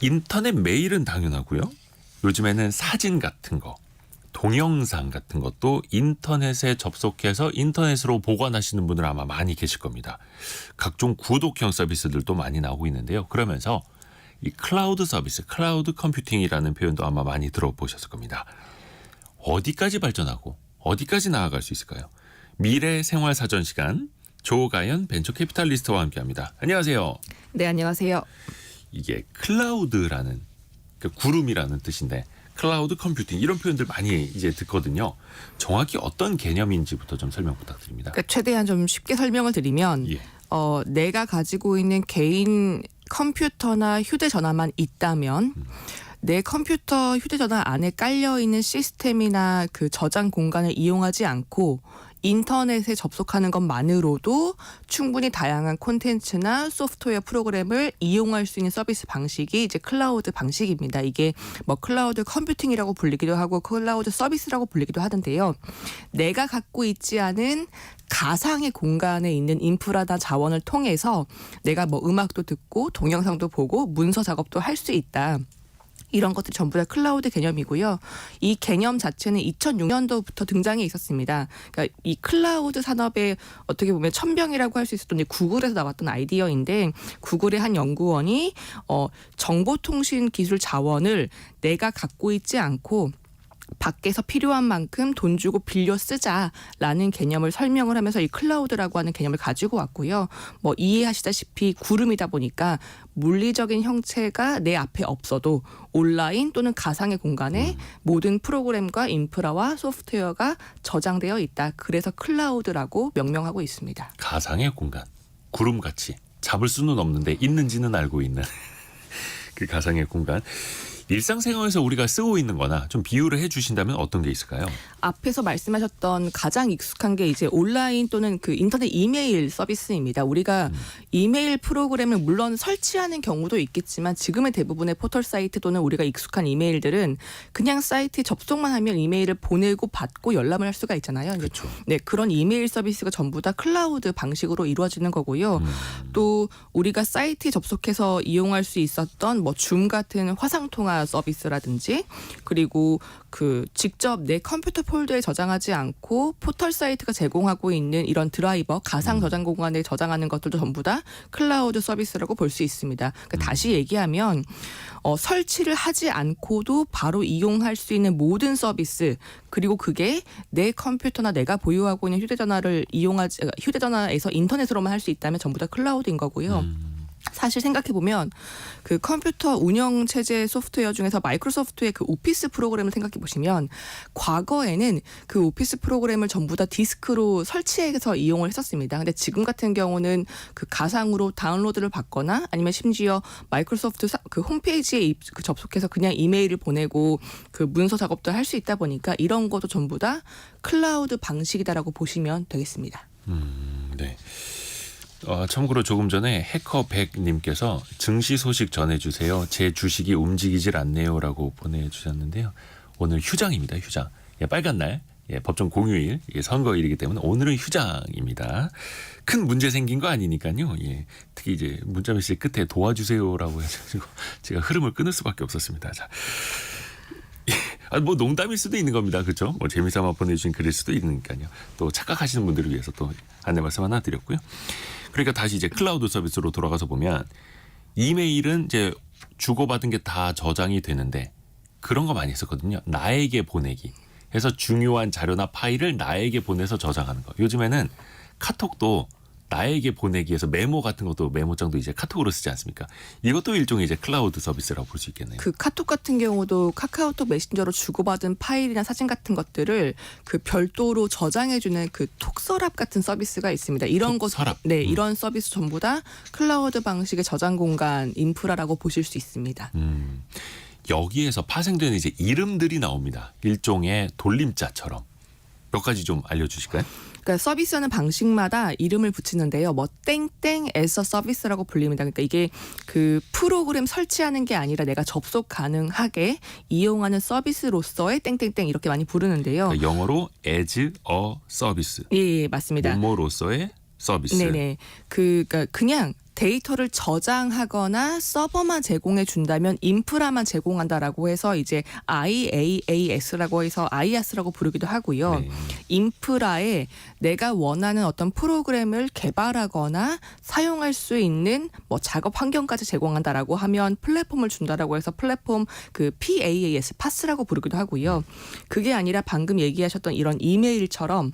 인터넷 메일은 당연하고요. 요즘에는 사진 같은 거, 동영상 같은 것도 인터넷에 접속해서 인터넷으로 보관하시는 분들 아마 많이 계실 겁니다. 각종 구독형 서비스들도 많이 나오고 있는데요. 그러면서 이 클라우드 서비스, 클라우드 컴퓨팅이라는 표현도 아마 많이 들어보셨을 겁니다. 어디까지 발전하고 어디까지 나아갈 수 있을까요? 미래 생활 사전 시간, 조가연 벤처 캐피탈리스트와 함께합니다. 안녕하세요. 네, 안녕하세요. 이게 클라우드라는 구름이라는 뜻인데 클라우드 컴퓨팅 이런 표현들 많이 이제 듣거든요. 정확히 어떤 개념인지부터 좀 설명 부탁드립니다. 그러니까 최대한 좀 쉽게 설명을 드리면 예. 내가 가지고 있는 개인 컴퓨터나 휴대전화만 있다면 내 컴퓨터, 휴대전화 안에 깔려있는 시스템이나 그 저장 공간을 이용하지 않고 인터넷에 접속하는 것만으로도 충분히 다양한 콘텐츠나 소프트웨어 프로그램을 이용할 수 있는 서비스 방식이 이제 클라우드 방식입니다. 이게 뭐 클라우드 컴퓨팅이라고 불리기도 하고 클라우드 서비스라고 불리기도 하던데요. 내가 갖고 있지 않은 가상의 공간에 있는 인프라나 자원을 통해서 내가 뭐 음악도 듣고 동영상도 보고 문서 작업도 할 수 있다. 이런 것들 전부 다 클라우드 개념이고요. 이 개념 자체는 2006년도부터 등장해 있었습니다. 그러니까 이 클라우드 산업의 어떻게 보면 천병이라고 할 수 있었던 구글에서 나왔던 아이디어인데 구글의 한 연구원이 정보통신 기술 자원을 내가 갖고 있지 않고 밖에서 필요한 만큼 돈 주고 빌려 쓰자라는 개념을 설명을 하면서 이 클라우드라고 하는 개념을 가지고 왔고요. 뭐 이해하시다시피 구름이다 보니까 물리적인 형체가 내 앞에 없어도 온라인 또는 가상의 공간에 모든 프로그램과 인프라와 소프트웨어가 저장되어 있다. 그래서 클라우드라고 명명하고 있습니다. 가상의 공간, 구름같이 잡을 수는 없는데 있는지는 알고 있는 그 가상의 공간. 일상생활에서 우리가 쓰고 있는 거나 좀 비유를 해주신다면 어떤 게 있을까요? 앞에서 말씀하셨던 가장 익숙한 게 이제 온라인 또는 그 인터넷 이메일 서비스입니다. 우리가 이메일 프로그램을 물론 설치하는 경우도 있겠지만 지금의 대부분의 포털 사이트 또는 우리가 익숙한 이메일들은 그냥 사이트에 접속만 하면 이메일을 보내고 받고 열람을 할 수가 있잖아요. 그렇죠. 네, 그런 이메일 서비스가 전부 다 클라우드 방식으로 이루어지는 거고요. 또 우리가 사이트에 접속해서 이용할 수 있었던 뭐 줌 같은 화상통화 서비스라든지 그리고 그 직접 내 컴퓨터 폴더에 저장하지 않고 포털 사이트가 제공하고 있는 이런 드라이버 가상 저장 공간에 저장하는 것들도 전부 다 클라우드 서비스라고 볼 수 있습니다. 그러니까 다시 얘기하면 설치를 하지 않고도 바로 이용할 수 있는 모든 서비스 그리고 그게 내 컴퓨터나 내가 보유하고 있는 휴대전화에서 인터넷으로만 할 수 있다면 전부 다 클라우드인 거고요. 사실 생각해보면 그 컴퓨터 운영 체제 소프트웨어 중에서 마이크로소프트의 그 오피스 프로그램을 생각해보시면 과거에는 그 오피스 프로그램을 전부 다 디스크로 설치해서 이용을 했었습니다. 근데 지금 같은 경우는 그 가상으로 다운로드를 받거나 아니면 심지어 마이크로소프트 그 홈페이지에 접속해서 그냥 이메일을 보내고 그 문서 작업도 할 수 있다 보니까 이런 것도 전부 다 클라우드 방식이다라고 보시면 되겠습니다. 네. 참고로 조금 전에 해커 100님께서 증시 소식 전해주세요. 제 주식이 움직이질 않네요라고 보내주셨는데요. 오늘 휴장입니다. 휴장. 빨간 날, 법정 공휴일, 선거일이기 때문에 오늘은 휴장입니다. 큰 문제 생긴 거 아니니까요. 특히 이제 문자 메시지 끝에 도와주세요라고 해가지고 제가 흐름을 끊을 수밖에 없었습니다. 자. 뭐 농담일 수도 있는 겁니다. 그렇죠? 뭐 재미삼아 보내주신 글일 수도 있으니까요. 또 착각하시는 분들을 위해서 또 안내 말씀 하나 드렸고요. 그러니까 다시 이제 클라우드 서비스로 돌아가서 보면 이메일은 이제 주고받은 게 다 저장이 되는데 그런 거 많이 했었거든요. 나에게 보내기. 해서 중요한 자료나 파일을 나에게 보내서 저장하는 거. 요즘에는 카톡도 나에게 보내기 위해서 메모 같은 것도 메모장도 이제 카톡으로 쓰지 않습니까? 이것도 일종의 이제 클라우드 서비스라고 볼 수 있겠네요. 그 카톡 같은 경우도 카카오톡 메신저로 주고받은 파일이나 사진 같은 것들을 그 별도로 저장해주는 그 톡서랍 같은 서비스가 있습니다. 이런 톡서랍? 네, 이런 서비스 전부 다 클라우드 방식의 저장 공간 인프라라고 보실 수 있습니다. 여기에서 파생되는 이제 이름들이 나옵니다. 일종의 돌림자처럼. 몇 가지 좀 알려주실까요? 그러니까 서비스하는 방식마다 이름을 붙이는데요. 뭐 땡땡 에서 서비스라고 불립니다. 그러니까 이게 그 프로그램 설치하는 게 아니라 내가 접속 가능하게 이용하는 서비스로서의 땡땡땡 이렇게 많이 부르는데요. 그러니까 영어로 as a service. 예, 맞습니다. 뭐뭐로서의 서비스. 네네. 그러니까 그냥 데이터를 저장하거나 서버만 제공해 준다면 인프라만 제공한다라고 해서 이제 IaaS라고 해서 IaaS라고 부르기도 하고요. 네. 인프라에 내가 원하는 어떤 프로그램을 개발하거나 사용할 수 있는 뭐 작업 환경까지 제공한다라고 하면 플랫폼을 준다라고 해서 플랫폼 그 PaaS, PaaS라고 부르기도 하고요. 그게 아니라 방금 얘기하셨던 이런 이메일처럼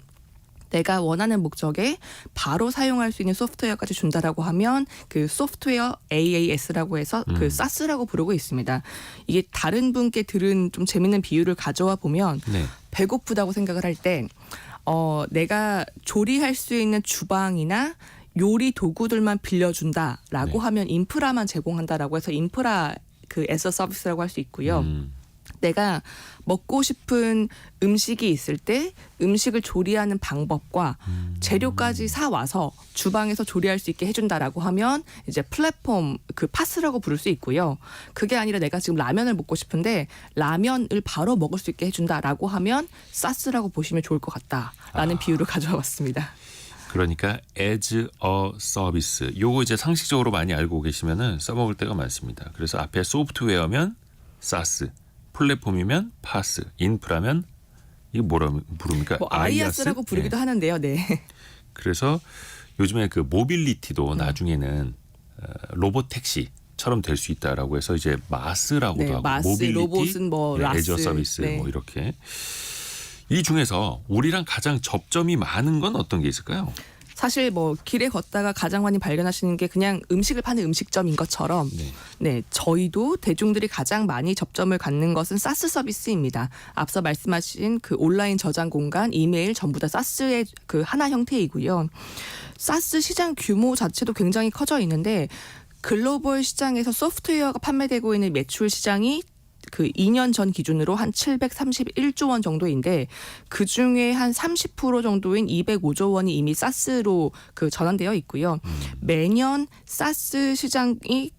내가 원하는 목적에 바로 사용할 수 있는 소프트웨어까지 준다라고 하면 그 소프트웨어 AAS라고 해서 그 SaaS라고 부르고 있습니다. 이게 다른 분께 들은 좀 재밌는 비유를 가져와 보면 네. 배고프다고 생각을 할 때 내가 조리할 수 있는 주방이나 요리 도구들만 빌려준다라고 네. 하면 인프라만 제공한다라고 해서 인프라 그 에서 서비스라고 할 수 있고요. 내가 먹고 싶은 음식이 있을 때 음식을 조리하는 방법과 재료까지 사 와서 주방에서 조리할 수 있게 해준다라고 하면 이제 플랫폼 그 파스라고 부를 수 있고요. 그게 아니라 내가 지금 라면을 먹고 싶은데 라면을 바로 먹을 수 있게 해준다라고 하면 사스라고 보시면 좋을 것 같다라는 비유를 가져와 봤습니다. 그러니까 as a service. 요거 이제 상식적으로 많이 알고 계시면은 써먹을 때가 많습니다. 그래서 앞에 소프트웨어면 SaaS, 플랫폼이면 PaaS, 인프라면 이게 뭐라 부릅니까? 뭐 IaaS라고 부르기도 하는데요. 네. 그래서 요즘에 그 모빌리티도 나중에는 로봇 택시처럼 될 수 있다라고 해서 이제 마스라고도 네, 하고 마스, 모빌리티, 로봇은 뭐 라스, 에저 서비스 네. 뭐 이렇게 이 중에서 우리랑 가장 접점이 많은 건 어떤 게 있을까요? 사실 뭐 길에 걷다가 가장 많이 발견하시는 게 그냥 음식을 파는 음식점인 것처럼 네, 저희도 대중들이 가장 많이 접점을 갖는 것은 사스 서비스입니다. 앞서 말씀하신 그 온라인 저장 공간, 이메일 전부 다 사스의 그 하나 형태이고요. 사스 시장 규모 자체도 굉장히 커져 있는데 글로벌 시장에서 소프트웨어가 판매되고 있는 매출 시장이 그 2년 전 기준으로 한 731조 원 정도인데 그 중에 한 30% 정도인 205조 원이 이미 사스로 그 전환되어 있고요. 매년 사스 시장이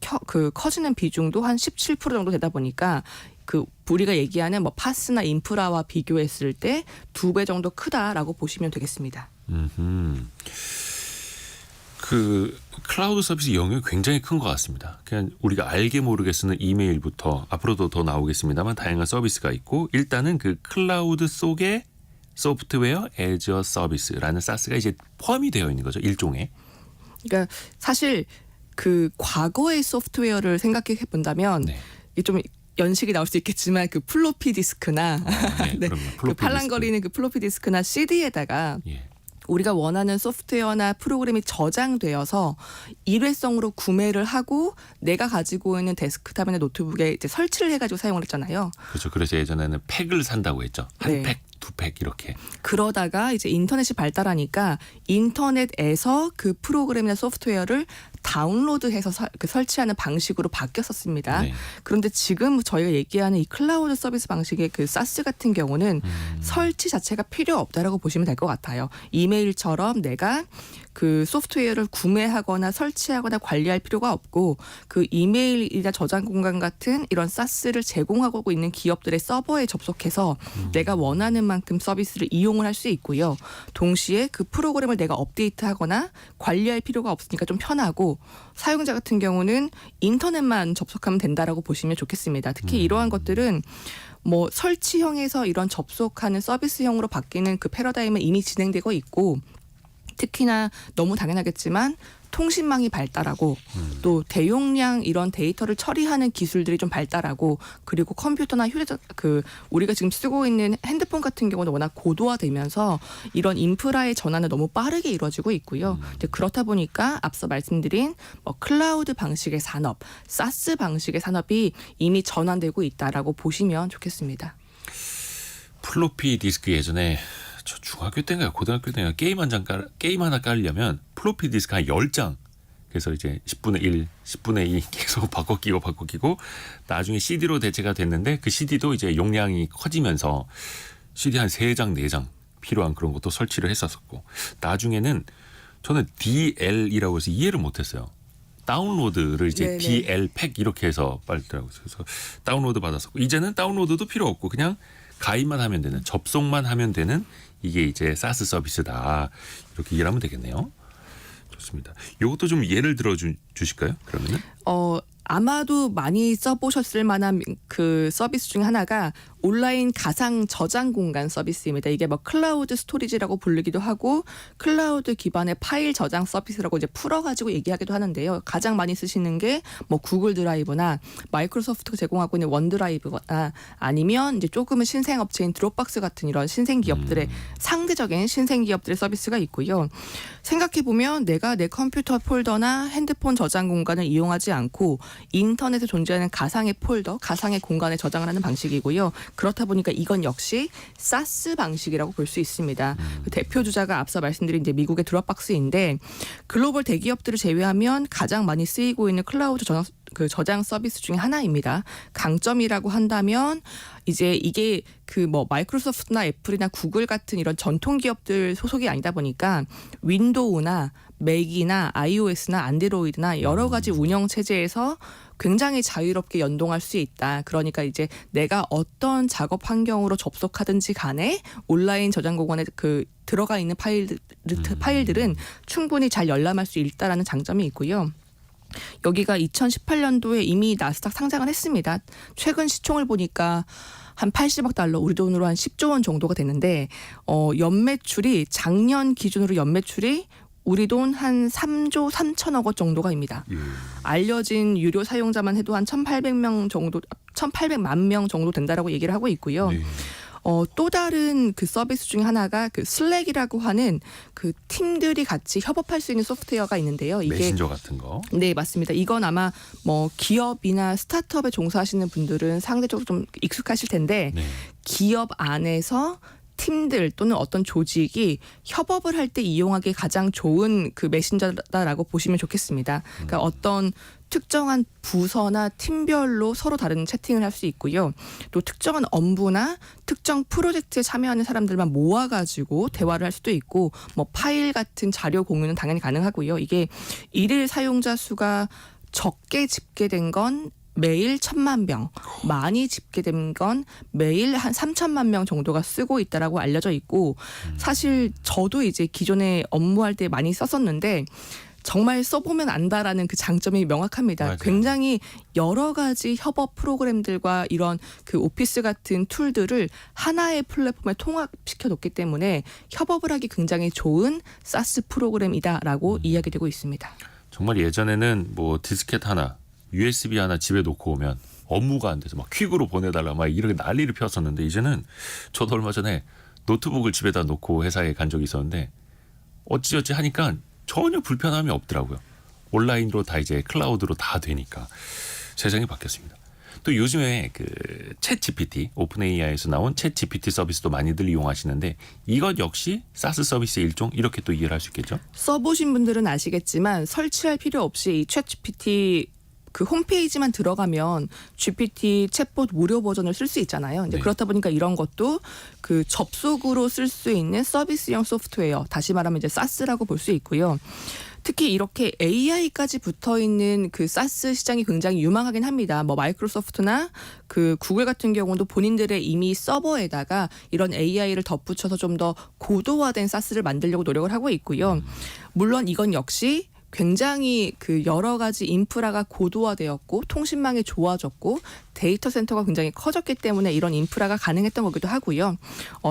커지는 비중도 한 17% 정도 되다 보니까 그 우리가 얘기하는 뭐 파스나 인프라와 비교했을 때 2배 정도 크다라고 보시면 되겠습니다. 그 클라우드 서비스 영역이 굉장히 큰 것 같습니다. 그냥 우리가 알게 모르게 쓰는 이메일부터 앞으로도 더 나오겠습니다만 다양한 서비스가 있고 일단은 그 클라우드 속에 소프트웨어 as a service라는 사스가 이제 포함이 되어 있는 거죠. 일종의. 그러니까 사실 그 과거의 소프트웨어를 생각해 본다면 네. 이게 좀 연식이 나올 수 있겠지만 그 플로피 디스크나 네, 그럼요. 그 플로피 팔랑거리는 그 플로피 디스크나 CD에다가 예. 우리가 원하는 소프트웨어나 프로그램이 저장되어서 일회성으로 구매를 하고 내가 가지고 있는 데스크탑이나 노트북에 이제 설치를 해가지고 사용을 했잖아요. 그렇죠. 그래서 예전에는 팩을 산다고 했죠. 한 네. 팩, 두 팩 이렇게. 그러다가 이제 인터넷이 발달하니까 인터넷에서 그 프로그램이나 소프트웨어를 다운로드해서 그 설치하는 방식으로 바뀌었었습니다. 네. 그런데 지금 저희가 얘기하는 이 클라우드 서비스 방식의 그 사스 같은 경우는 설치 자체가 필요 없다라고 보시면 될 것 같아요. 이메일처럼 내가 그 소프트웨어를 구매하거나 설치하거나 관리할 필요가 없고 그 이메일이나 저장 공간 같은 이런 사스를 제공하고 있는 기업들의 서버에 접속해서 내가 원하는 만큼 서비스를 이용을 할 수 있고요. 동시에 그 프로그램을 내가 업데이트하거나 관리할 필요가 없으니까 좀 편하고 사용자 같은 경우는 인터넷만 접속하면 된다라고 보시면 좋겠습니다. 특히 이러한 것들은 뭐 설치형에서 이런 접속하는 서비스형으로 바뀌는 그 패러다임은 이미 진행되고 있고 특히나 너무 당연하겠지만 통신망이 발달하고 또 대용량 이런 데이터를 처리하는 기술들이 좀 발달하고 그리고 컴퓨터나 휴대전 그 우리가 지금 쓰고 있는 핸드폰 같은 경우는 워낙 고도화되면서 이런 인프라의 전환은 너무 빠르게 이루어지고 있고요. 이제 그렇다 보니까 앞서 말씀드린 뭐 클라우드 방식의 산업, 사스 방식의 산업이 이미 전환되고 있다라고 보시면 좋겠습니다. 플로피 디스크 예전에 저 중학교 때인가요? 고등학교 때인가 게임 하나 깔려면 플로피 디스크 한 10장. 그래서 이제 10분의 1, 10분의 2 계속 바꿔 끼고 나중에 CD로 대체가 됐는데 그 CD도 이제 용량이 커지면서 CD 한 3장, 4장 필요한 그런 것도 설치를 했었고 나중에는 저는 DL이라고 해서 이해를 못했어요. 다운로드를 이제 네네. DL 팩 이렇게 해서 빨더라고요. 그래서 다운로드 받았었고 이제는 다운로드도 필요 없고 그냥 가입만 하면 되는 접속만 하면 되는 이게 이제 사스 서비스다 이렇게 이해하면 되겠네요. 좋습니다. 이것도 좀 예를 들어 주실까요? 그러면은 아마도 많이 써보셨을 만한 그 서비스 중에 하나가 온라인 가상 저장 공간 서비스입니다. 이게 뭐 클라우드 스토리지라고 부르기도 하고 클라우드 기반의 파일 저장 서비스라고 이제 풀어가지고 얘기하기도 하는데요. 가장 많이 쓰시는 게 뭐 구글 드라이브나 마이크로소프트가 제공하고 있는 원드라이브거나 아니면 이제 조금은 신생 업체인 드롭박스 같은 이런 신생 기업들의 상대적인 신생 기업들의 서비스가 있고요. 생각해 보면 내가 내 컴퓨터 폴더나 핸드폰 저장 공간을 이용하지 않고 인터넷에 존재하는 가상의 폴더, 가상의 공간에 저장을 하는 방식이고요. 그렇다 보니까 이건 역시 사스 방식이라고 볼 수 있습니다. 그 대표 주자가 앞서 말씀드린 이제 미국의 드롭박스인데 글로벌 대기업들을 제외하면 가장 많이 쓰이고 있는 클라우드 저장 서비스 중에 하나입니다. 강점이라고 한다면 이제 이게 그 뭐 마이크로소프트나 애플이나 구글 같은 이런 전통 기업들 소속이 아니다 보니까 윈도우나 맥이나 iOS나 안드로이드나 여러 가지 운영 체제에서 굉장히 자유롭게 연동할 수 있다. 그러니까 이제 내가 어떤 작업 환경으로 접속하든지 간에 온라인 저장 공간에 그 들어가 있는 파일들은 충분히 잘 열람할 수 있다라는 장점이 있고요. 여기가 2018년도에 이미 나스닥 상장을 했습니다. 최근 시총을 보니까 한 80억 달러, 우리 돈으로 한 10조 원 정도가 되는데 연매출이 작년 기준으로 연매출이 우리 돈 한 3조 3천억 원 정도가입니다. 알려진 유료 사용자만 해도 한 1,800명 정도, 1,800만 명 정도 된다라고 얘기를 하고 있고요. 네. 또 다른 그 서비스 중에 하나가 그 슬랙이라고 하는 그 팀들이 같이 협업할 수 있는 소프트웨어가 있는데요. 이게 메신저 같은 거. 네, 맞습니다. 이건 아마 뭐 기업이나 스타트업에 종사하시는 분들은 상대적으로 좀 익숙하실 텐데 네. 기업 안에서 팀들 또는 어떤 조직이 협업을 할 때 이용하기 가장 좋은 그 메신저다라고 보시면 좋겠습니다. 그러니까 어떤 특정한 부서나 팀별로 서로 다른 채팅을 할 수 있고요. 또 특정한 업무나 특정 프로젝트에 참여하는 사람들만 모아가지고 대화를 할 수도 있고 뭐 파일 같은 자료 공유는 당연히 가능하고요. 이게 일일 사용자 수가 적게 집계된 건 매일 1,000만 명, 많이 집계된 건 매일 한 3천만 명 정도가 쓰고 있다라고 알려져 있고 사실 저도 이제 기존에 업무할 때 많이 썼었는데 정말 써보면 안다라는 그 장점이 명확합니다. 맞아요. 굉장히 여러 가지 협업 프로그램들과 이런 그 오피스 같은 툴들을 하나의 플랫폼에 통합시켜 놓기 때문에 협업을 하기 굉장히 좋은 사스 프로그램이다라고 이야기되고 있습니다. 정말 예전에는 뭐 디스켓 하나, USB 하나 집에 놓고 오면 업무가 안 돼서 막 퀵으로 보내달라 막 이렇게 난리를 피웠었는데 이제는 저도 얼마 전에 노트북을 집에다 놓고 회사에 간 적이 있었는데 어찌어찌 하니까 전혀 불편함이 없더라고요. 온라인으로 다 이제 클라우드로 다 되니까 세상이 바뀌었습니다. 또 요즘에 그 챗 GPT, 오픈 AI에서 나온 챗 GPT 서비스도 많이들 이용하시는데 이것 역시 사스 서비스의 일종 이렇게 또 이해를 할 수 있겠죠? 써보신 분들은 아시겠지만 설치할 필요 없이 이 챗 GPT 그 홈페이지만 들어가면 GPT 챗봇 무료 버전을 쓸 수 있잖아요. 이제 네. 그렇다 보니까 이런 것도 그 접속으로 쓸 수 있는 서비스형 소프트웨어, 다시 말하면 이제 사스라고 볼 수 있고요. 특히 이렇게 AI까지 붙어 있는 그 사스 시장이 굉장히 유망하긴 합니다. 뭐 마이크로소프트나 그 구글 같은 경우도 본인들의 이미 서버에다가 이런 AI를 덧붙여서 좀 더 고도화된 사스를 만들려고 노력을 하고 있고요. 물론 이건 역시 굉장히 그 여러 가지 인프라가 고도화되었고 통신망이 좋아졌고 데이터 센터가 굉장히 커졌기 때문에 이런 인프라가 가능했던 거기도 하고요.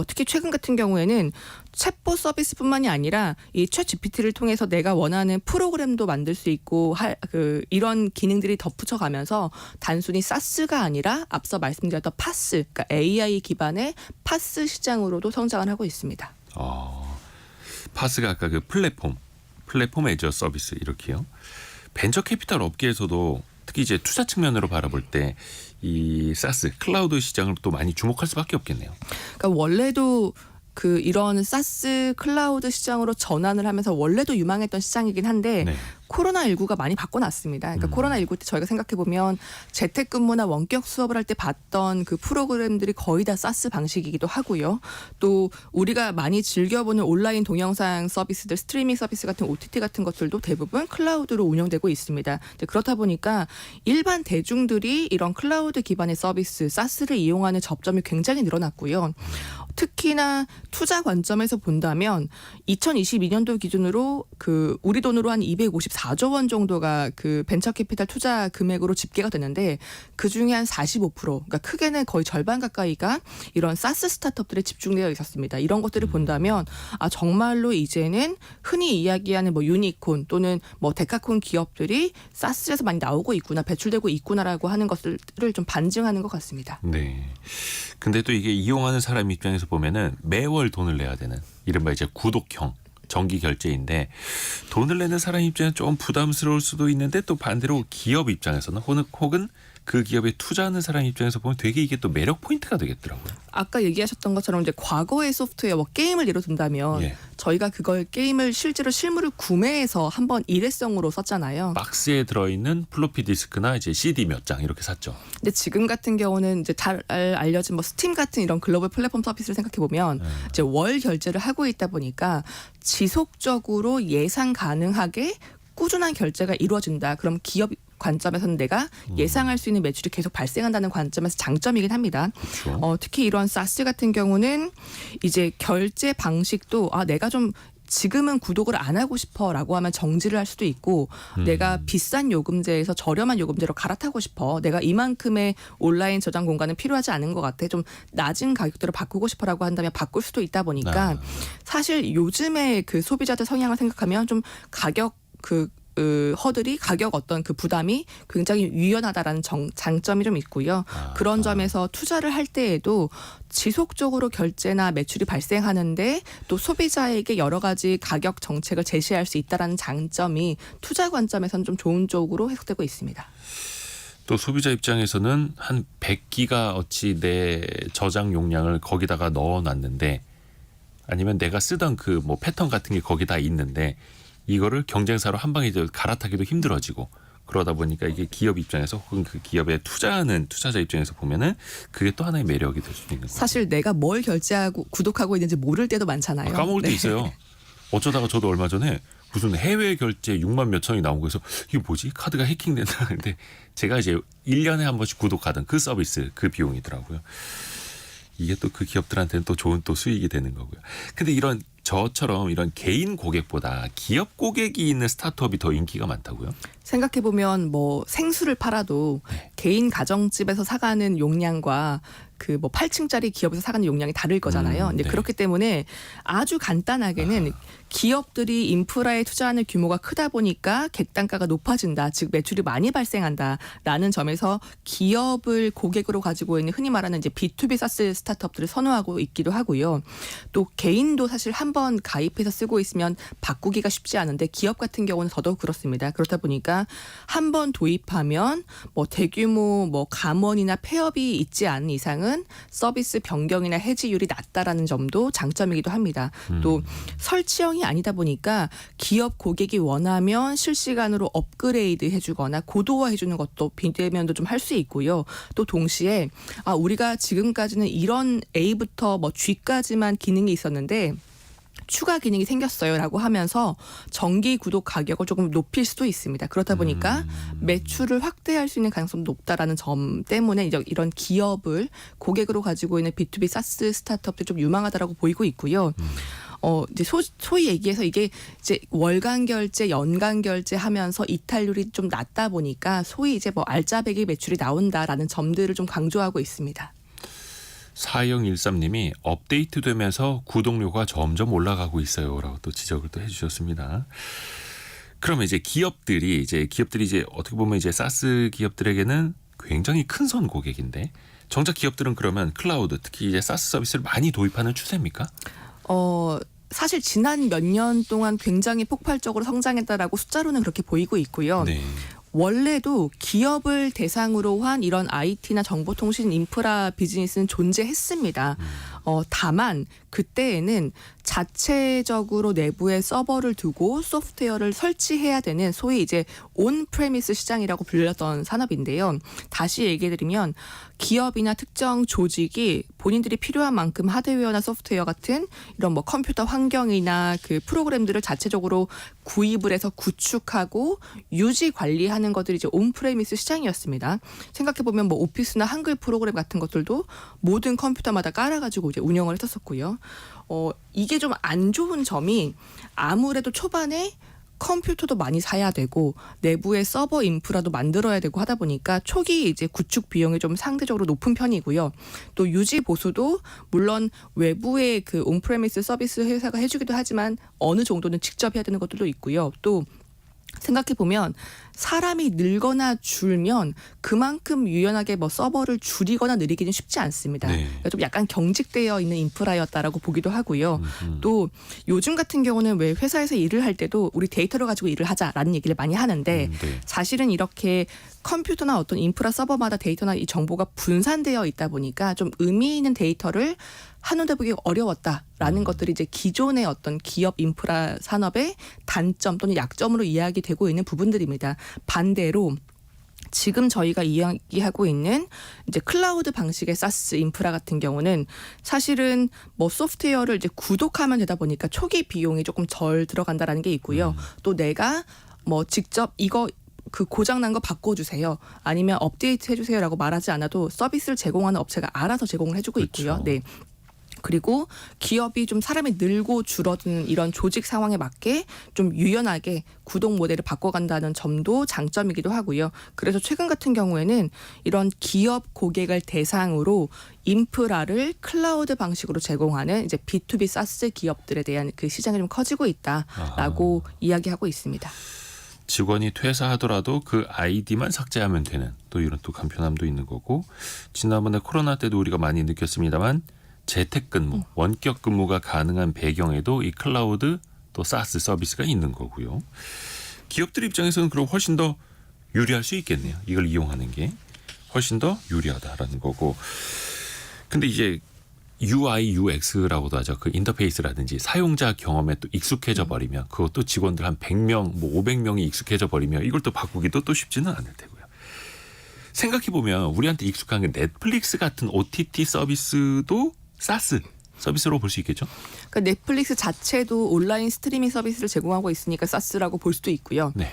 특히 최근 같은 경우에는 챗봇 서비스뿐만이 아니라 이 챗 GPT를 통해서 내가 원하는 프로그램도 만들 수 있고 이런 기능들이 덧붙여가면서 단순히 사스가 아니라 앞서 말씀드렸던 파스, 그러니까 AI 기반의 파스 시장으로도 성장을 하고 있습니다. 파스가 아까 그 플랫폼 애저 서비스 이렇게요. 벤처 캐피탈 업계에서도 특히 이제 투자 측면으로 바라볼 때 이 사스 클라우드 시장을 또 많이 주목할 수밖에 없겠네요. 그러니까 원래도 그 이런 사스 클라우드 시장으로 전환을 하면서 원래도 유망했던 시장이긴 한데 네. 코로나19가 많이 바꿔놨습니다. 그러니까 코로나19 때 저희가 생각해보면 재택근무나 원격 수업을 할 때 봤던 그 프로그램들이 거의 다 사스 방식이기도 하고요. 또 우리가 많이 즐겨보는 온라인 동영상 서비스들, 스트리밍 서비스 같은 OTT 같은 것들도 대부분 클라우드로 운영되고 있습니다. 이제 그렇다 보니까 일반 대중들이 이런 클라우드 기반의 서비스, 사스를 이용하는 접점이 굉장히 늘어났고요. 특히나 투자 관점에서 본다면 2022년도 기준으로 그 우리 돈으로 한 254조 원 정도가 그 벤처 캐피탈 투자 금액으로 집계가 됐는데 그 중에 한 45%, 그러니까 크게는 거의 절반 가까이가 이런 사스 스타트업들에 집중되어 있었습니다. 이런 것들을 본다면 정말로 이제는 흔히 이야기하는 뭐 유니콘 또는 뭐 데카콘 기업들이 사스에서 많이 나오고 있구나, 배출되고 있구나라고 하는 것들을 좀 반증하는 것 같습니다. 네. 근데 또 이게 이용하는 사람 입장에서 보면은 매월 돈을 내야 되는 이른바 이제 구독형 정기 결제인데 돈을 내는 사람 입장에서 좀 부담스러울 수도 있는데 또 반대로 기업 입장에서는 혹은 그 기업에 투자하는 사람 입장에서 보면 되게 이게 또 매력 포인트가 되겠더라고요. 아까 얘기하셨던 것처럼 이제 과거의 소프트웨어, 뭐 게임을 예로 든다면 예. 저희가 그걸 게임을 실제로 실물을 구매해서 한번 일회성으로 썼잖아요. 박스에 들어있는 플로피 디스크나 이제 CD 몇 장 이렇게 샀죠. 근데 지금 같은 경우는 이제 잘 알려진 뭐 스팀 같은 이런 글로벌 플랫폼 서비스를 생각해 보면 이제 월 결제를 하고 있다 보니까 지속적으로 예상 가능하게 꾸준한 결제가 이루어진다. 그럼 기업 관점에서는 내가 예상할 수 있는 매출이 계속 발생한다는 관점에서 장점이긴 합니다. 그렇죠. 특히 이런 사스 같은 경우는 이제 결제 방식도 내가 좀 지금은 구독을 안 하고 싶어라고 하면 정지를 할 수도 있고 내가 비싼 요금제에서 저렴한 요금제로 갈아타고 싶어. 내가 이만큼의 온라인 저장 공간은 필요하지 않은 것 같아. 좀 낮은 가격대로 바꾸고 싶어라고 한다면 바꿀 수도 있다 보니까 사실 요즘의 그 소비자들 성향을 생각하면 좀 가격 허들이 가격 어떤 그 부담이 굉장히 유연하다라는 장점이 좀 있고요. 그런 점에서 투자를 할 때에도 지속적으로 결제나 매출이 발생하는데 또 소비자에게 여러 가지 가격 정책을 제시할 수 있다라는 장점이 투자 관점에서는 좀 좋은 쪽으로 해석되고 있습니다. 또 소비자 입장에서는 한 100기가 어치 내 저장 용량을 거기다가 넣어놨는데 아니면 내가 쓰던 그 뭐 패턴 같은 게 거기다 있는데 이거를 경쟁사로 한 방에 갈아타기도 힘들어지고 그러다 보니까 이게 기업 입장에서 혹은 그 기업에 투자하는 투자자 입장에서 보면은 그게 또 하나의 매력이 될 수도 있는 거예요. 사실 내가 뭘 결제하고 구독하고 있는지 모를 때도 많잖아요. 까먹을 때 있어요. 어쩌다가 저도 얼마 전에 무슨 해외 결제 6만 몇 천이 나온 거에서 이게 뭐지? 카드가 해킹된다. 근데 제가 이제 1년에 한 번씩 구독하던 그 서비스 그 비용이더라고요. 이게 또 그 기업들한테는 또 좋은 또 수익이 되는 거고요. 근데 이런 저처럼 이런 개인 고객보다 기업 고객이 있는 스타트업이 더 인기가 많다고요? 생각해보면 뭐 생수를 팔아도 개인 가정집에서 사가는 용량과 그 뭐 8층짜리 기업에서 사가는 용량이 다를 거잖아요. 근데 네. 그렇기 때문에 아주 간단하게는 기업들이 인프라에 투자하는 규모가 크다 보니까 객단가가 높아진다. 즉 매출이 많이 발생한다라는 점에서 기업을 고객으로 가지고 있는 흔히 말하는 이제 B2B 사스 스타트업들을 선호하고 있기도 하고요. 또 개인도 사실 한번 가입해서 쓰고 있으면 바꾸기가 쉽지 않은데 기업 같은 경우는 더더욱 그렇습니다. 그렇다 보니까 한번 도입하면 뭐 대규모 뭐 감원이나 폐업이 있지 않은 이상은 서비스 변경이나 해지율이 낮다라는 점도 장점이기도 합니다. 또 설치형이 아니다 보니까 기업 고객이 원하면 실시간으로 업그레이드 해주거나 고도화해주는 것도 비대면도 좀 할 수 있고요. 또 동시에 우리가 지금까지는 이런 A부터 뭐 G까지만 기능이 있었는데 추가 기능이 생겼어요라고 하면서 정기 구독 가격을 조금 높일 수도 있습니다. 그렇다 보니까 매출을 확대할 수 있는 가능성도 높다라는 점 때문에 이런 기업을 고객으로 가지고 있는 B2B 사스 스타트업들이 좀 유망하다라고 보이고 있고요. 이제 소위 얘기해서 이게 이제 월간 결제, 연간 결제 하면서 이탈률이 좀 낮다 보니까 소위 이제 뭐 알짜배기 매출이 나온다라는 점들을 좀 강조하고 있습니다. 4013님이 업데이트되면서 구독료가 점점 올라가고 있어요라고 또 지적을 또 해주셨습니다. 그러면 이제 기업들이 이제 어떻게 보면 이제 사스 기업들에게는 굉장히 큰 선 고객인데 정작 기업들은 그러면 클라우드 특히 이제 사스 서비스를 많이 도입하는 추세입니까? 사실 지난 몇 년 동안 굉장히 폭발적으로 성장했다라고 숫자로는 그렇게 보이고 있고요. 네. 원래도 기업을 대상으로 한 이런 IT나 정보통신 인프라 비즈니스는 존재했습니다. 다만 그때에는 자체적으로 내부에 서버를 두고 소프트웨어를 설치해야 되는 소위 이제 온 프레미스 시장이라고 불렸던 산업인데요. 다시 얘기해드리면 기업이나 특정 조직이 본인들이 필요한 만큼 하드웨어나 소프트웨어 같은 이런 뭐 컴퓨터 환경이나 그 프로그램들을 자체적으로 구입을 해서 구축하고 유지 관리하는 것들이 이제 온 프레미스 시장이었습니다. 생각해 보면 뭐 오피스나 한글 프로그램 같은 것들도 모든 컴퓨터마다 깔아가지고 이제 운영을 했었었고요. 이게 좀 안 좋은 점이 아무래도 초반에 컴퓨터도 많이 사야 되고 내부에 서버 인프라도 만들어야 되고 하다 보니까 초기 이제 구축 비용이 좀 상대적으로 높은 편이고요. 또 유지 보수도 물론 외부의 그 온프레미스 서비스 회사가 해주기도 하지만 어느 정도는 직접 해야 되는 것들도 있고요. 또 생각해 보면 사람이 늘거나 줄면 그만큼 유연하게 뭐 서버를 줄이거나 늘리기는 쉽지 않습니다. 네. 그러니까 좀 약간 경직되어 있는 인프라였다라고 보기도 하고요. 또 요즘 같은 경우는 왜 회사에서 일을 할 때도 우리 데이터를 가지고 일을 하자라는 얘기를 많이 하는데 네. 사실은 이렇게 컴퓨터나 어떤 인프라 서버마다 데이터나 이 정보가 분산되어 있다 보니까 좀 의미 있는 데이터를 한눈에 보기 어려웠다라는 것들이 이제 기존의 어떤 기업 인프라 산업의 단점 또는 약점으로 이야기되고 있는 부분들입니다. 반대로 지금 저희가 이야기하고 있는 이제 클라우드 방식의 사스 인프라 같은 경우는 사실은 뭐 소프트웨어를 이제 구독하면 되다 보니까 초기 비용이 조금 덜 들어간다라는 게 있고요. 또 내가 뭐 직접 이거 그 고장난 거 바꿔주세요. 아니면 업데이트 해주세요라고 말하지 않아도 서비스를 제공하는 업체가 알아서 제공을 해주고 있고요. 그렇죠. 네. 그리고 기업이 좀 사람이 늘고 줄어드는 이런 조직 상황에 맞게 좀 유연하게 구독 모델을 바꿔간다는 점도 장점이기도 하고요. 그래서 최근 같은 경우에는 이런 기업 고객을 대상으로 인프라를 클라우드 방식으로 제공하는 이제 B2B 사스 기업들에 대한 그 시장이 좀 커지고 있다라고 이야기하고 있습니다. 직원이 퇴사하더라도 그 아이디만 삭제하면 되는 또 이런 또 간편함도 있는 거고, 지난번에 코로나 때도 우리가 많이 느꼈습니다만 재택근무, 원격 근무가 가능한 배경에도 이 클라우드 또 사스 서비스가 있는 거고요. 기업들 입장에서는 그럼 훨씬 더 유리할 수 있겠네요. 이걸 이용하는 게 훨씬 더 유리하다라는 거고. 근데 이제 UI, UX라고도 하죠. 그 인터페이스라든지 사용자 경험에 또 익숙해져 버리면, 그것도 직원들 한 100명, 뭐 500명이 익숙해져 버리면 이걸 또 바꾸기도 또 쉽지는 않을 테고요. 생각해 보면 우리한테 익숙한 게 넷플릭스 같은 OTT 서비스도 사스 서비스로 볼 수 있겠죠? 그러니까 넷플릭스 자체도 온라인 스트리밍 서비스를 제공하고 있으니까 사스라고 볼 수도 있고요. 네.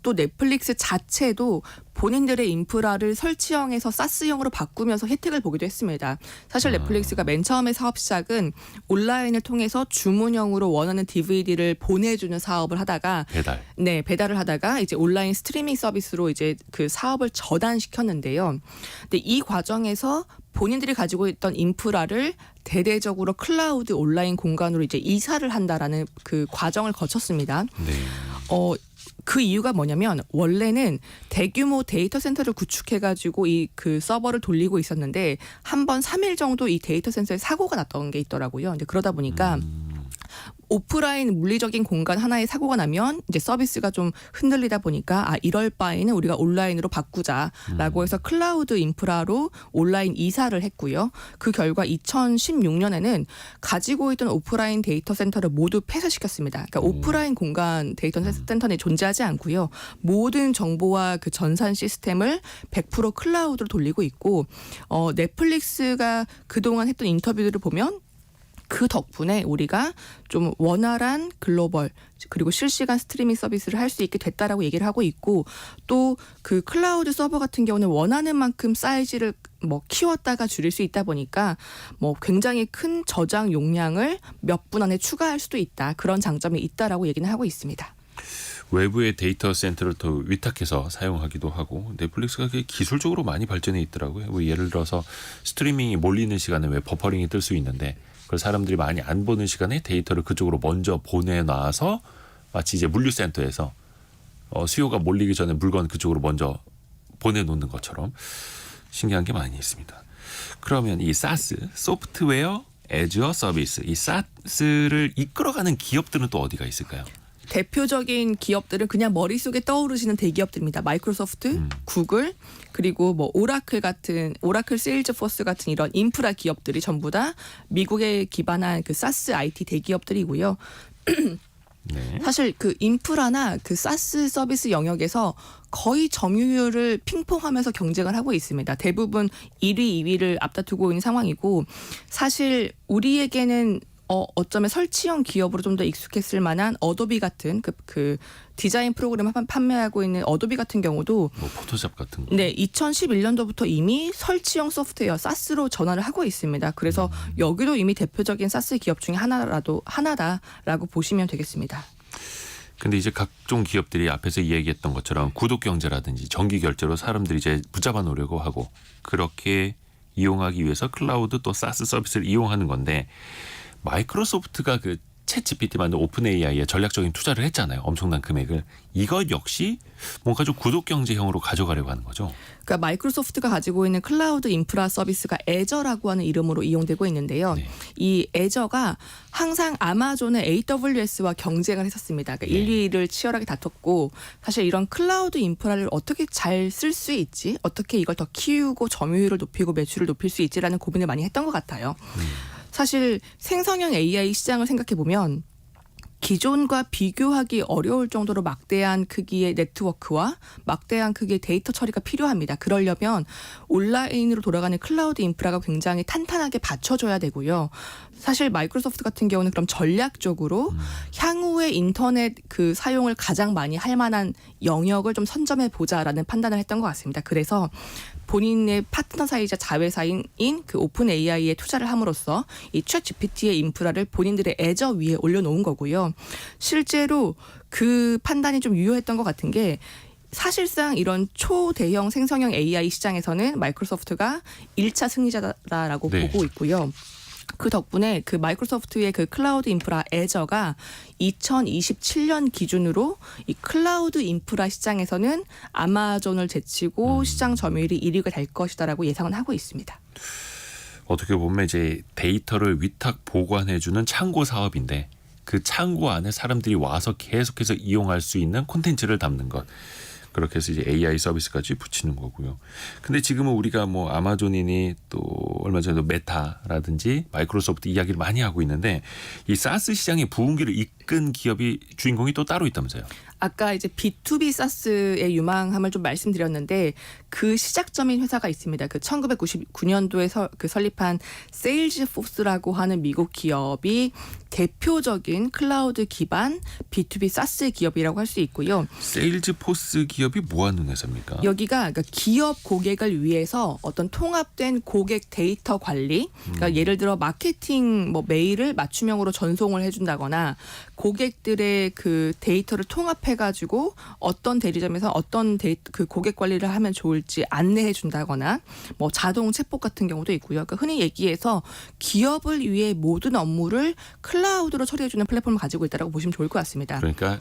또 넷플릭스 자체도 본인들의 인프라를 설치형에서 사스형으로 바꾸면서 혜택을 보기도 했습니다. 사실 넷플릭스가 맨 처음에 사업 시작은 온라인을 통해서 주문형으로 원하는 DVD를 보내주는 사업을 하다가 배달을 하다가 이제 온라인 스트리밍 서비스로 이제 그 사업을 전환시켰는데요. 근데 이 과정에서 본인들이 가지고 있던 인프라를 대대적으로 클라우드 온라인 공간으로 이제 이사를 한다라는 그 과정을 거쳤습니다. 네. 그 이유가 뭐냐면 원래는 대규모 데이터 센터를 구축해가지고 이 그 서버를 돌리고 있었는데 한 번 3일 정도 이 데이터 센터에 사고가 났던 게 있더라고요. 이제 그러다 보니까 오프라인 물리적인 공간 하나에 사고가 나면 이제 서비스가 좀 흔들리다 보니까 이럴 바에는 우리가 온라인으로 바꾸자라고 해서 클라우드 인프라로 온라인 이사를 했고요. 그 결과 2016년에는 가지고 있던 오프라인 데이터 센터를 모두 폐쇄시켰습니다. 그러니까 오프라인 공간 데이터 센터는 존재하지 않고요. 모든 정보와 그 전산 시스템을 100% 클라우드로 돌리고 있고, 넷플릭스가 그동안 했던 인터뷰들을 보면 그 덕분에 우리가 좀 원활한 글로벌 그리고 실시간 스트리밍 서비스를 할 수 있게 됐다라고 얘기를 하고 있고, 또 그 클라우드 서버 같은 경우는 원하는 만큼 사이즈를 뭐 키웠다가 줄일 수 있다 보니까 뭐 굉장히 큰 저장 용량을 몇 분 안에 추가할 수도 있다, 그런 장점이 있다라고 얘기는 하고 있습니다. 외부의 데이터 센터를 더 위탁해서 사용하기도 하고, 넷플릭스가 기술적으로 많이 발전해 있더라고요. 뭐 예를 들어서 스트리밍이 몰리는 시간에 왜 버퍼링이 뜰 수 있는데, 그걸 사람들이 많이 안 보는 시간에 데이터를 그쪽으로 먼저 보내놔서 마치 이제 물류센터에서 수요가 몰리기 전에 물건 그쪽으로 먼저 보내놓는 것처럼 신기한 게 많이 있습니다. 그러면 이 사스, 소프트웨어 애저 서비스, 이 사스를 이끌어가는 기업들은 또 어디가 있을까요? 대표적인 기업들은 그냥 머릿속에 떠오르시는 대기업들입니다. 마이크로소프트, 구글, 그리고 뭐 오라클, 세일즈포스 같은 이런 인프라 기업들이 전부 다 미국에 기반한 그 사스 IT 대기업들이고요. 네. 사실 그 인프라나 그 사스 서비스 영역에서 거의 점유율을 핑퐁하면서 경쟁을 하고 있습니다. 대부분 1위, 2위를 앞다투고 있는 상황이고 사실 우리에게는 어쩌면 설치형 기업으로 좀 더 익숙했을 만한 어도비 같은 그 디자인 프로그램을 판매하고 있는 어도비 같은 경우도 뭐 포토샵 같은 거. 네, 2011년도부터 이미 설치형 소프트웨어 사스로 전환을 하고 있습니다. 그래서 여기도 이미 대표적인 사스 기업 중에 하나다라고 보시면 되겠습니다. 근데 이제 각종 기업들이 앞에서 이야기했던 것처럼 구독 경제라든지 정기 결제로 사람들이 이제 붙잡아 놓으려고 하고 그렇게 이용하기 위해서 클라우드 또 사스 서비스를 이용하는 건데 마이크로소프트가 그 챗 GPT 만든 오픈 AI에 전략적인 투자를 했잖아요. 엄청난 금액을. 이것 역시 뭔가 좀 구독 경제형으로 가져가려고 하는 거죠. 그러니까 마이크로소프트가 가지고 있는 클라우드 인프라 서비스가 애저라고 하는 이름으로 이용되고 있는데요. 네. 이 애저가 항상 아마존의 AWS와 경쟁을 했었습니다. 그러니까 1, 2위를 치열하게 다퉜고 사실 이런 클라우드 인프라를 어떻게 잘 쓸 수 있지? 어떻게 이걸 더 키우고 점유율을 높이고 매출을 높일 수 있지라는 고민을 많이 했던 것 같아요. 사실 생성형 AI 시장을 생각해 보면 기존과 비교하기 어려울 정도로 막대한 크기의 네트워크와 막대한 크기의 데이터 처리가 필요합니다. 그러려면 온라인으로 돌아가는 클라우드 인프라가 굉장히 탄탄하게 받쳐줘야 되고요. 사실 마이크로소프트 같은 경우는 그럼 전략적으로 향후에 인터넷 그 사용을 가장 많이 할 만한 영역을 좀 선점해 보자라는 판단을 했던 것 같습니다. 그래서 본인의 파트너사이자 자회사인 그 오픈 AI에 투자를 함으로써 이 챗 GPT의 인프라를 본인들의 애저 위에 올려놓은 거고요. 실제로 그 판단이 좀 유효했던 것 같은 게 사실상 이런 초대형 생성형 AI 시장에서는 마이크로소프트가 1차 승리자라고 네. 보고 있고요. 그 덕분에 그 마이크로소프트의 그 클라우드 인프라 애저가 2027년 기준으로 이 클라우드 인프라 시장에서는 아마존을 제치고 시장 점유율이 1위가 될 것이다라고 예상은 하고 있습니다. 어떻게 보면 이제 데이터를 위탁 보관해주는 창고 사업인데 그 창고 안에 사람들이 와서 계속해서 이용할 수 있는 콘텐츠를 담는 것. 그렇게 해서 이제 AI 서비스까지 붙이는 거고요. 근데 지금은 우리가 뭐 아마존이니 또 얼마 전에도 메타라든지 마이크로소프트 이야기를 많이 하고 있는데 이 사스 시장의 부흥기를 이끈 기업이 주인공이 또 따로 있다면서요. 아까 이제 B2B 사스의 유망함을 좀 말씀드렸는데 그 시작점인 회사가 있습니다. 그 1999년도에 설립한 세일즈포스라고 하는 미국 기업이 대표적인 클라우드 기반 B2B 사스 기업이라고 할 수 있고요. 세일즈포스 기업이 뭐 하는 회사입니까? 여기가 그러니까 기업 고객을 위해서 어떤 통합된 고객 데이터 관리, 그러니까 예를 들어 마케팅 뭐 메일을 맞춤형으로 전송을 해준다거나 고객들의 그 데이터를 통합해가지고 어떤 대리점에서 어떤 그 고객 관리를 하면 좋을지 안내해준다거나 뭐 자동 챗봇 같은 경우도 있고요. 그러니까 흔히 얘기해서 기업을 위해 모든 업무를 클라우드로 처리해주는 플랫폼을 가지고 있다고 보시면 좋을 것 같습니다. 그러니까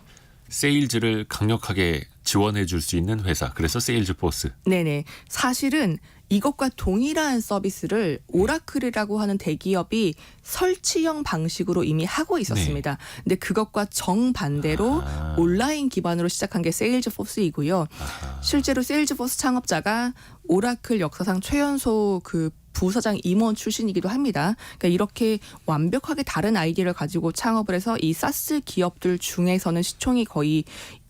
세일즈를 강력하게 지원해 줄 수 있는 회사. 그래서 세일즈포스. 네네. 사실은 이것과 동일한 서비스를 오라클이라고 하는 대기업이 설치형 방식으로 이미 하고 있었습니다. 근데 그것과 정반대로 온라인 기반으로 시작한 게 세일즈포스이고요. 실제로 세일즈포스 창업자가 오라클 역사상 최연소 그 부사장 임원 출신이기도 합니다. 그러니까 이렇게 완벽하게 다른 아이디어를 가지고 창업을 해서 이 사스 기업들 중에서는 시총이 거의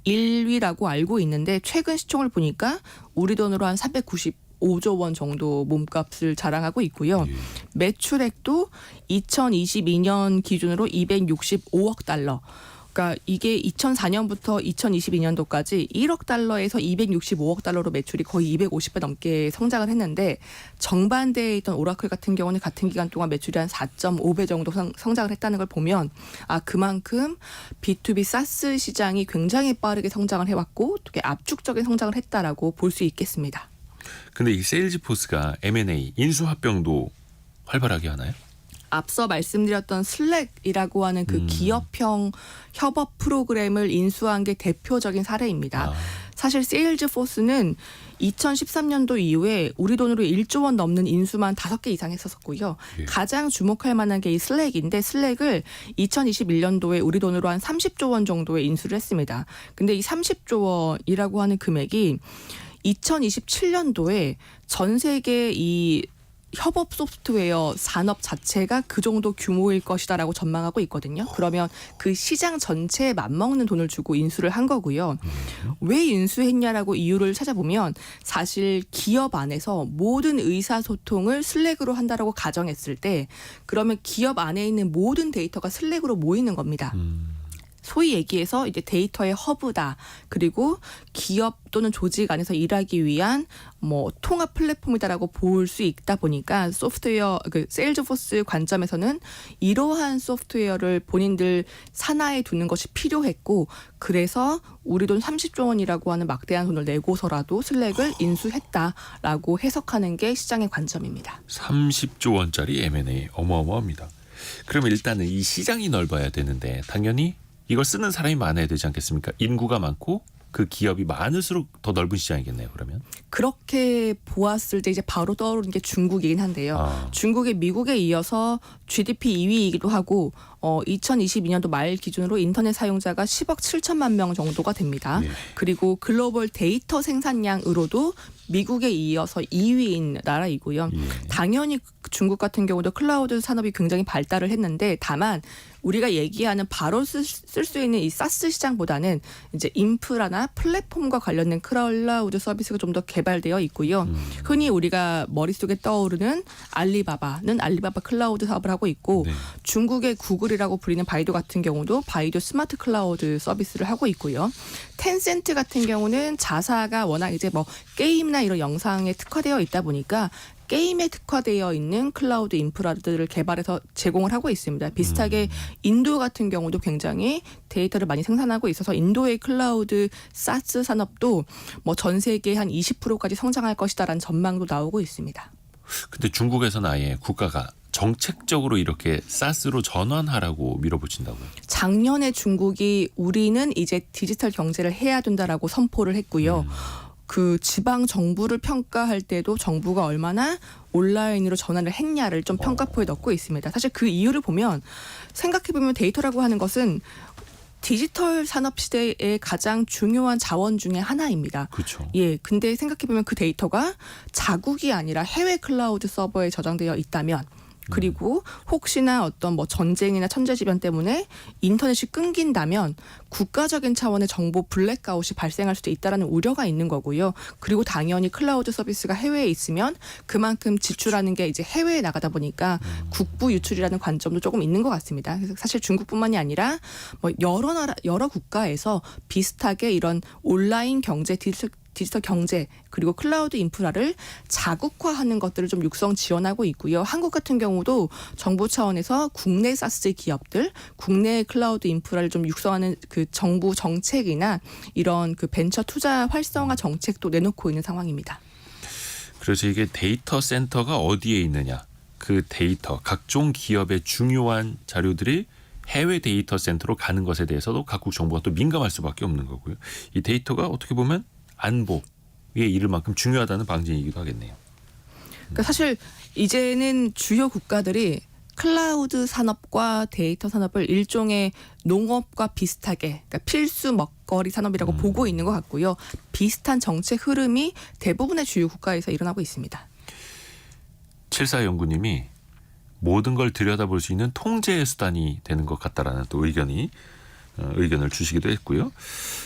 1위라고 알고 있는데 최근 시총을 보니까 우리 돈으로 한 395조 원 정도 몸값을 자랑하고 있고요. 매출액도 2022년 기준으로 265억 달러. 그러니까 이게 2004년부터 2022년도까지 1억 달러에서 265억 달러로 매출이 거의 250배 넘게 성장을 했는데 정반대에 있던 오라클 같은 경우는 같은 기간 동안 매출이 한 4.5배 정도 성장을 했다는 걸 보면 그만큼 B2B 사스 시장이 굉장히 빠르게 성장을 해왔고 되게 압축적인 성장을 했다라고 볼 수 있겠습니다. 근데 이 세일즈포스가 M&A 인수합병도 활발하게 하나요? 앞서 말씀드렸던 슬랙이라고 하는 그 기업형 협업 프로그램을 인수한 게 대표적인 사례입니다. 사실 세일즈포스는 2013년도 이후에 우리 돈으로 1조 원 넘는 인수만 5개 이상 했었고요. 예. 가장 주목할 만한 게 이 슬랙인데 슬랙을 2021년도에 우리 돈으로 한 30조 원 정도의 인수를 했습니다. 근데 이 30조 원이라고 하는 금액이 2027년도에 전 세계 이 협업 소프트웨어 산업 자체가 그 정도 규모일 것이다라고 전망하고 있거든요. 그러면 그 시장 전체에 맞먹는 돈을 주고 인수를 한 거고요. 왜 인수했냐라고 이유를 찾아보면 사실 기업 안에서 모든 의사소통을 슬랙으로 한다라고 가정했을 때 그러면 기업 안에 있는 모든 데이터가 슬랙으로 모이는 겁니다. 소위 얘기해서 이제 데이터의 허브다. 그리고 기업 또는 조직 안에서 일하기 위한 뭐 통합 플랫폼이다라고 볼 수 있다 보니까 소프트웨어 그 세일즈포스 관점에서는 이러한 소프트웨어를 본인들 산하에 두는 것이 필요했고 그래서 우리 돈 30조 원이라고 하는 막대한 돈을 내고서라도 슬랙을 인수했다라고 해석하는 게 시장의 관점입니다. 30조 원짜리 M&A 어마어마합니다. 그러면 일단은 이 시장이 넓어야 되는데 당연히 이걸 쓰는 사람이 많아야 되지 않겠습니까? 인구가 많고 그 기업이 많을수록 더 넓은 시장이겠네요. 그러면 그렇게 보았을 때 이제 바로 떠오르는 게 중국이긴 한데요. 중국이 미국에 이어서 GDP 2위이기도 하고 2022년도 말 기준으로 인터넷 사용자가 10억 7천만 명 정도가 됩니다. 예. 그리고 글로벌 데이터 생산량으로도 미국에 이어서 2위인 나라이고요. 예. 당연히 중국 같은 경우도 클라우드 산업이 굉장히 발달을 했는데 다만 우리가 얘기하는 바로 쓸 수 있는 이 사스 시장보다는 이제 인프라나 플랫폼과 관련된 클라우드 서비스가 좀 더 개발되어 있고요. 흔히 우리가 머릿속에 떠오르는 알리바바는 알리바바 클라우드 사업을 하고 있고 네. 중국의 구글이라고 불리는 바이두 같은 경우도 바이두 스마트 클라우드 서비스를 하고 있고요. 텐센트 같은 경우는 자사가 워낙 이제 뭐 게임이나 이런 영상에 특화되어 있다 보니까 게임에 특화되어 있는 클라우드 인프라들을 개발해서 제공을 하고 있습니다. 비슷하게 인도 같은 경우도 굉장히 데이터를 많이 생산하고 있어서 인도의 클라우드 사스 산업도 뭐 전 세계 한 20%까지 성장할 것이다라는 전망도 나오고 있습니다. 근데 중국에서는 아예 국가가 정책적으로 이렇게 사스로 전환하라고 밀어붙인다고요? 작년에 중국이 우리는 이제 디지털 경제를 해야 된다라고 선포를 했고요. 그 지방 정부를 평가할 때도 정부가 얼마나 온라인으로 전환을 했냐를 좀 평가표에 넣고 있습니다. 사실 그 이유를 보면 생각해보면 데이터라고 하는 것은 디지털 산업 시대의 가장 중요한 자원 중에 하나입니다. 그렇죠. 예, 근데 생각해보면 그 데이터가 자국이 아니라 해외 클라우드 서버에 저장되어 있다면 그리고 혹시나 어떤 뭐 전쟁이나 천재지변 때문에 인터넷이 끊긴다면 국가적인 차원의 정보 블랙아웃이 발생할 수도 있다라는 우려가 있는 거고요. 그리고 당연히 클라우드 서비스가 해외에 있으면 그만큼 지출하는 게 이제 해외에 나가다 보니까 국부 유출이라는 관점도 조금 있는 것 같습니다. 그래서 사실 중국뿐만이 아니라 뭐 여러 나라, 여러 국가에서 비슷하게 이런 온라인 경제 디지털 경제 그리고 클라우드 인프라를 자국화하는 것들을 좀 육성 지원하고 있고요. 한국 같은 경우도 정부 차원에서 국내 사스 기업들, 국내 클라우드 인프라를 좀 육성하는 그 정부 정책이나 이런 그 벤처 투자 활성화 정책도 내놓고 있는 상황입니다. 그래서 이게 데이터 센터가 어디에 있느냐, 그 데이터, 각종 기업의 중요한 자료들이 해외 데이터 센터로 가는 것에 대해서도 각국 정부가 또 민감할 수밖에 없는 거고요. 이 데이터가 어떻게 보면 안보에 이를 만큼 중요하다는 방증이기도 하겠네요. 그러니까 사실 이제는 주요 국가들이 클라우드 산업과 데이터 산업을 일종의 농업과 비슷하게 그러니까 필수 먹거리 산업이라고 보고 있는 것 같고요. 비슷한 정책 흐름이 대부분의 주요 국가에서 일어나고 있습니다. 74연구님이 모든 걸 들여다볼 수 있는 통제의 수단이 되는 것 같다라는 또 의견을 주시기도 했고요.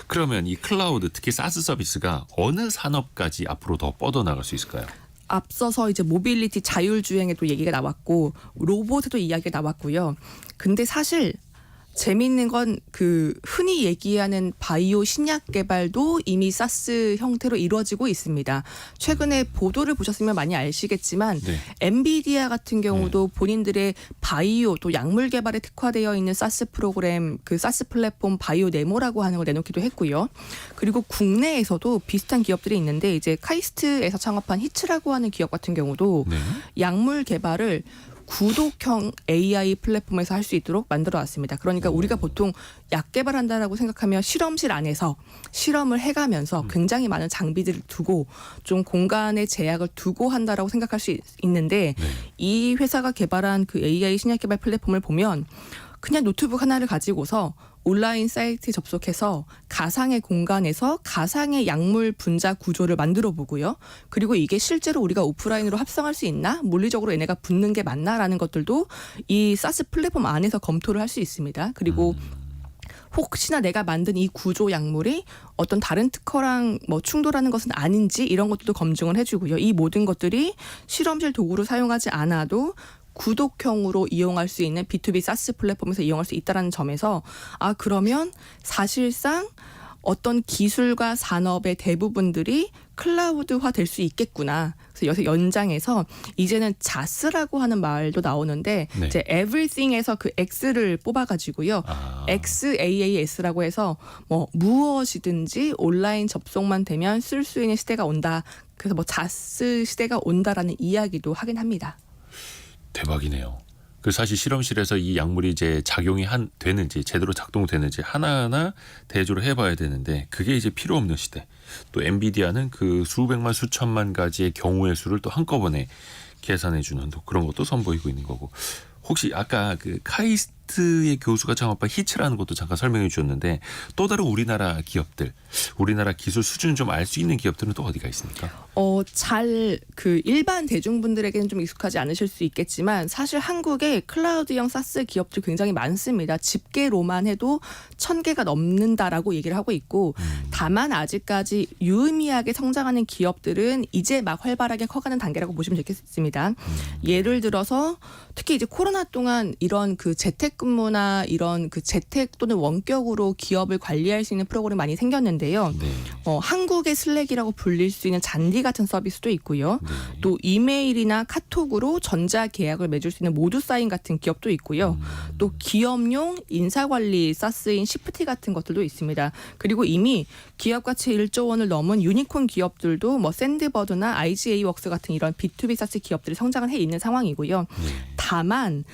그러면 이 클라우드 특히 사스 서비스가 어느 산업까지 앞으로 더 뻗어나갈 수 있을까요? 앞서서 이제 모빌리티 자율주행에도 얘기가 나왔고 로봇에도 이야기가 나왔고요. 근데 사실 재미있는 건 그 흔히 얘기하는 바이오 신약 개발도 이미 사스 형태로 이루어지고 있습니다. 최근에 보도를 보셨으면 많이 아시겠지만 네. 엔비디아 같은 경우도 본인들의 바이오 또 약물 개발에 특화되어 있는 사스 프로그램 그 사스 플랫폼 바이오 네모라고 하는 걸 내놓기도 했고요. 그리고 국내에서도 비슷한 기업들이 있는데 이제 카이스트에서 창업한 히츠라고 하는 기업 같은 경우도 네. 약물 개발을 구독형 AI 플랫폼에서 할 수 있도록 만들어놨습니다. 그러니까 우리가 보통 약 개발한다라고 생각하면 실험실 안에서 실험을 해가면서 굉장히 많은 장비들을 두고 좀 공간의 제약을 두고 한다라고 생각할 수 있는데 네. 이 회사가 개발한 그 AI 신약 개발 플랫폼을 보면 그냥 노트북 하나를 가지고서 온라인 사이트에 접속해서 가상의 공간에서 가상의 약물 분자 구조를 만들어 보고요. 그리고 이게 실제로 우리가 오프라인으로 합성할 수 있나? 물리적으로 얘네가 붙는 게 맞나라는 것들도 이 사스 플랫폼 안에서 검토를 할 수 있습니다. 그리고 혹시나 내가 만든 이 구조 약물이 어떤 다른 특허랑 뭐 충돌하는 것은 아닌지 이런 것들도 검증을 해주고요. 이 모든 것들이 실험실 도구로 사용하지 않아도 구독형으로 이용할 수 있는 B2B 사스 플랫폼에서 이용할 수 있다는 점에서 그러면 사실상 어떤 기술과 산업의 대부분들이 클라우드화 될 수 있겠구나. 그래서 여기서 연장해서 이제는 자스라고 하는 말도 나오는데 네. 이제 everything에서 그 X를 뽑아가지고요. XAAS라고 해서 뭐 무엇이든지 온라인 접속만 되면 쓸 수 있는 시대가 온다. 그래서 뭐 자스 시대가 온다라는 이야기도 하긴 합니다. 대박이네요. 그 사실 실험실에서 이 약물이 이제 작용이 되는지 제대로 작동되는지 하나하나 대조를 해봐야 되는데 그게 이제 필요 없는 시대. 또 엔비디아는 그 수백만 수천만 가지의 경우의 수를 또 한꺼번에 계산해주는 또 그런 것도 선보이고 있는 거고. 혹시 아까 그 카이스트의 교수가 창업한 히츠라는 것도 잠깐 설명해 주셨는데 또 다른 우리나라 기업들, 우리나라 기술 수준 좀 알 수 있는 기업들은 또 어디가 있습니까? 잘 그 일반 대중분들에게는 좀 익숙하지 않으실 수 있겠지만 사실 한국에 클라우드형 사스 기업들 굉장히 많습니다. 집계로만 해도 1,000개가 넘는다라고 얘기를 하고 있고 다만 아직까지 유의미하게 성장하는 기업들은 이제 막 활발하게 커가는 단계라고 보시면 되겠습니다. 예를 들어서 특히 이제 코로나 동안 이런 그 재택근무나 이런 그 재택 또는 원격으로 기업을 관리할 수 있는 프로그램이 많이 생겼는데요. 네. 한국의 슬랙이라고 불릴 수 있는 잔디 같은 서비스도 있고요. 네. 또 이메일이나 카톡으로 전자 계약을 맺을 수 있는 모두사인 같은 기업도 있고요. 또 기업용 인사관리 사스인 시프티 같은 것들도 있습니다. 그리고 이미 기업 가치 1조 원을 넘은 유니콘 기업들도 뭐 샌드버드나 IGA 웍스 같은 이런 B2B 사스 기업들이 성장을 해 있는 상황이고요. 다만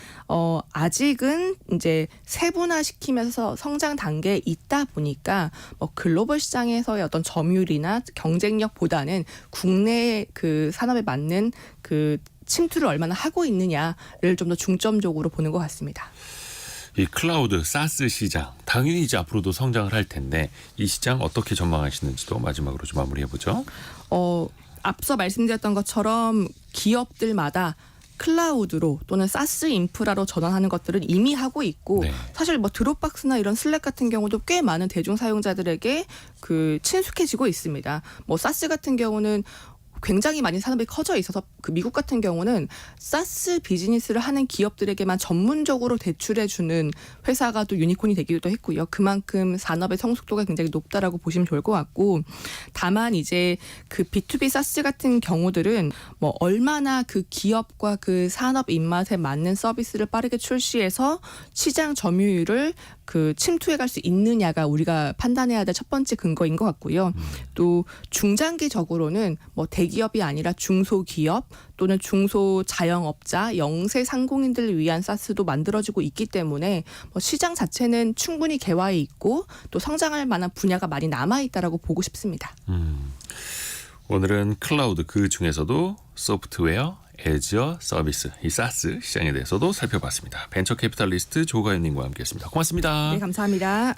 아직은 이제 세분화시키면서 성장 단계에 있다 보니까 뭐 글로벌 시장에서의 어떤 점유율이나 경쟁력보다는 국내 그 산업에 맞는 그 침투를 얼마나 하고 있느냐를 좀 더 중점적으로 보는 것 같습니다. 이 클라우드 사스 시장 당연히 이제 앞으로도 성장을 할 텐데 이 시장 어떻게 전망하시는지도 마지막으로 좀 마무리해 보죠. 앞서 말씀드렸던 것처럼 기업들마다 클라우드로 또는 사스 인프라로 전환하는 것들은 이미 하고 있고 네. 사실 뭐 드롭박스나 이런 슬랙 같은 경우도 꽤 많은 대중 사용자들에게 그 친숙해지고 있습니다. 뭐 사스 같은 경우는 굉장히 많이 산업이 커져 있어서 그 미국 같은 경우는 사스 비즈니스를 하는 기업들에게만 전문적으로 대출해주는 회사가 또 유니콘이 되기도 했고요. 그만큼 산업의 성숙도가 굉장히 높다라고 보시면 좋을 것 같고 다만 이제 그 B2B 사스 같은 경우들은 뭐 얼마나 그 기업과 그 산업 입맛에 맞는 서비스를 빠르게 출시해서 시장 점유율을 그 침투해갈 수 있느냐가 우리가 판단해야 될 첫 번째 근거인 것 같고요. 또 중장기적으로는 뭐 대기업이 아니라 중소기업 또는 중소자영업자, 영세 상공인들을 위한 사스도 만들어지고 있기 때문에 뭐 시장 자체는 충분히 개화해 있고 또 성장할 만한 분야가 많이 남아있다라고 보고 싶습니다. 오늘은 클라우드 그 중에서도 소프트웨어, 애저 서비스, 이 사스 시장에 대해서도 살펴봤습니다. 벤처 캐피탈리스트 조가연님과 함께했습니다. 고맙습니다. 네, 감사합니다.